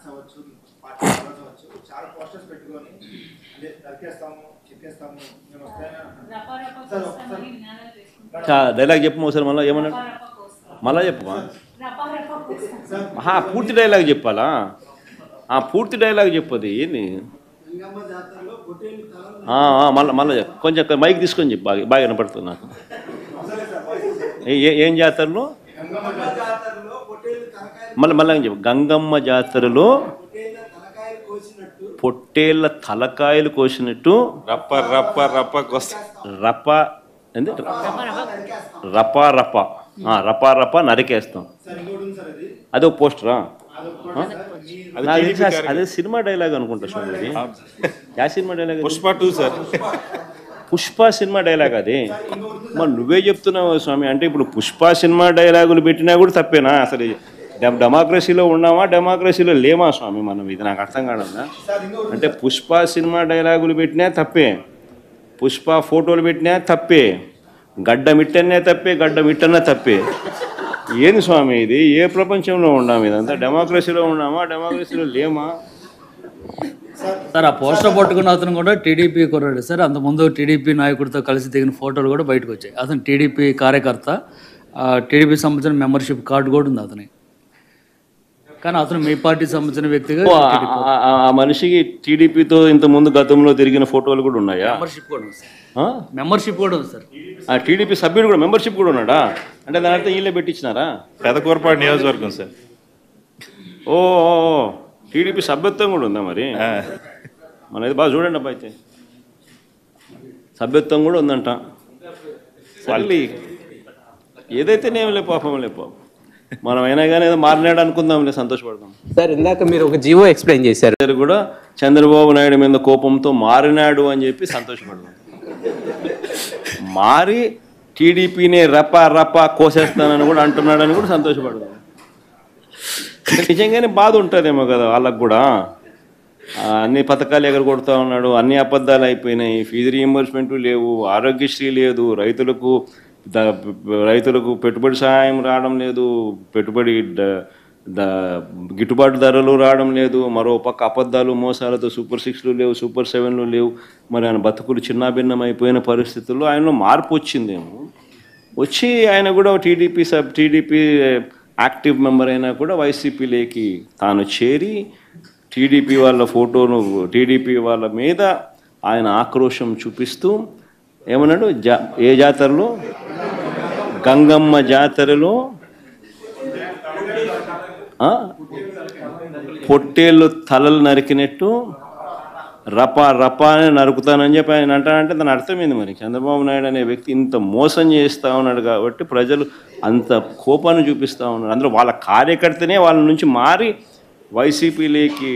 Fans అవ్వచ్చు, party members అవ్వచ్చు, చాలా పోస్టర్స్ పెట్టుకొని అంటే నరికేస్తాము, చెక్కేస్తాము, మేము డైలాగ్ చెప్పు ఒకసారి, మళ్ళీ ఏమన్నా మళ్ళా చెప్పు. పూర్తి డైలాగ్ చెప్పాలా? పూర్తి డైలాగ్ చెప్పది ఏంది? మళ్ళీ కొంచెం మైక్ తీసుకొని చెప్పు, బాగా బాగా వినపడుతుంది నాకు. ఏం జాతరలో? మళ్ళీ చెప్పు. గంగమ్మ జాతరలో పొట్టేళ్ళ తలకాయలు కోసినట్టు రప్ప రప్ప రప్ప రప్ప ఏంది? రపా రప రపా రప నరికేస్తాం. అదే ఒక పోస్టరా? అదే సినిమా డైలాగ్ అనుకుంటా స్వామి. యా cinema dialogue? Pushpa 2 sir. Pushpa cinema dialogue అది. మరి నువ్వే చెప్తున్నావు స్వామి. అంటే ఇప్పుడు పుష్ప సినిమా డైలాగులు పెట్టినా కూడా తప్పేనా? అసలు డెమోక్రసీలో ఉన్నామా, డెమోక్రసీలో లేమా స్వామి మనం? ఇది నాకు అర్థం కాదన్నా. అంటే పుష్ప సినిమా డైలాగులు పెట్టినా తప్పే, పుష్ప ఫోటోలు పెట్టినా తప్పే, గడ్డ మిట్టనే తప్పే, గడ్డ మిట్టనే తప్పే. ఏంది స్వామి ఇది? ఏ ప్రపంచంలో ఉన్నాము? ఇదంతా డెమోక్రసీలో ఉన్నామా, డెమోక్రసీలో లేమా? సార్ ఆ పోస్టర్ పట్టుకున్న అతను కూడా టీడీపీ కుర్రాడు సార్. అంతకుముందు టీడీపీ నాయకుడితో కలిసి దిగిన ఫోటోలు కూడా బయటకు వచ్చాయి. అతను టీడీపీ కార్యకర్త, టీడీపీ సంబంధించిన మెంబర్షిప్ కార్డు కూడా ఉంది అతని. కానీ అతను మీ పార్టీకి సంబంధించిన వ్యక్తిగా ఆ మనిషికి టీడీపీతో ఇంతకుముందు గతంలో తిరిగిన ఫోటోలు కూడా ఉన్నాయా? మెంబర్షిప్ కూడా ఉంది సార్. మెంబర్షిప్ కూడా ఉంది సార్. ఆ టీడీపీ సభ్యుడు కూడా మెంబర్షిప్ కూడా ఉన్నాడా? అంటే దాని అర్థం వీళ్ళే పెట్టించినారా? పెదకూరపాడు నియోజకవర్గం సార్. ఓ టీడీపీ సభ్యత్వం కూడా ఉందా మరి? మనది బాగా చూడండి అబ్బా. అయితే సభ్యత్వం కూడా ఉందంట. మళ్ళీ ఏదైతేనేమి లే పాపం, లే పాపం. మనం అయినా కానీ ఏదో మారినాడు అనుకుందాంలే, సంతోషపడదాం. సార్ ఇందాక మీరు ఒక జీవో ఎక్స్ప్లెయిన్ చేశారు కూడా, చంద్రబాబు నాయుడు మీద కోపంతో మారినాడు అని చెప్పి సంతోషపడదాం. మారి టీడీపీని రపా రపా కోసేస్తానని కూడా అంటున్నాడని కూడా సంతోషపడదాం. నిజంగానే బాధ ఉంటుందేమో కదా వాళ్ళకు కూడా. అన్ని పథకాలు ఎగరగొడతా ఉన్నాడు, అన్ని అబద్ధాలు అయిపోయినాయి, ఫీజు రీయింబర్స్మెంట్ లేవు, ఆరోగ్యశ్రీ లేదు, రైతులకు పెట్టుబడి సహాయం రావడం లేదు, పెట్టుబడి గిట్టుబాటు ధరలు రావడం లేదు, మరో పక్క అబద్ధాలు మోసాలతో సూపర్ 6లు లేవు, సూపర్ 7లు లేవు. మరి ఆయన బతుకులు చిన్నాభిన్నం అయిపోయిన పరిస్థితుల్లో ఆయనలో మార్పు వచ్చిందేమో. వచ్చి ఆయన కూడా టీడీపీ యాక్టివ్ మెంబర్ అయినా కూడా వైసీపీలోకి తాను చేరి టీడీపీ వాళ్ళ ఫోటోను, టీడీపీ వాళ్ళ మీద ఆయన ఆక్రోశం చూపిస్తూ ఏమన్నాడు? ఏ జాతరలో? గంగమ్మ జాతరలో పొట్టేళ్ళు తలలు నరికినట్టు రపా రపా అని నరుకుతానని చెప్పి ఆయన అంటానంటే దాని అర్థమైంది. మరి చంద్రబాబు నాయుడు అనే వ్యక్తి ఇంత మోసం చేస్తూ ఉన్నాడు కాబట్టి ప్రజలు అంత కోపాన్ని చూపిస్తూ ఉన్నారు. అందులో వాళ్ళ కార్యకర్తనే వాళ్ళ నుంచి మారి వైసీపీలోకి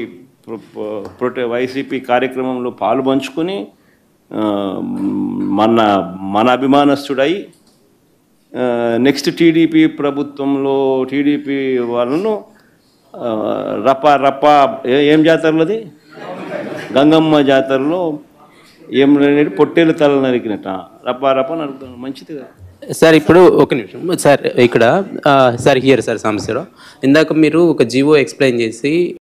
వైసీపీ కార్యక్రమంలో పాలు పంచుకొని మన అభిమానస్తుడై నెక్స్ట్ టీడీపీ ప్రభుత్వంలో టీడీపీ వాళ్ళను రపా రపా ఏం జాతరలోది? గంగమ్మ జాతరలో ఏం పొట్టేలు తల నరికినట్ట రపా రపా నరుకుతాను. మంచిది కదా సార్. ఇప్పుడు ఒక నిమిషం సార్, ఇక్కడ సార్ హియర్ సార్ సమస్యలో ఇందాక మీరు ఒక జీవో ఎక్స్ప్లెయిన్ చేసి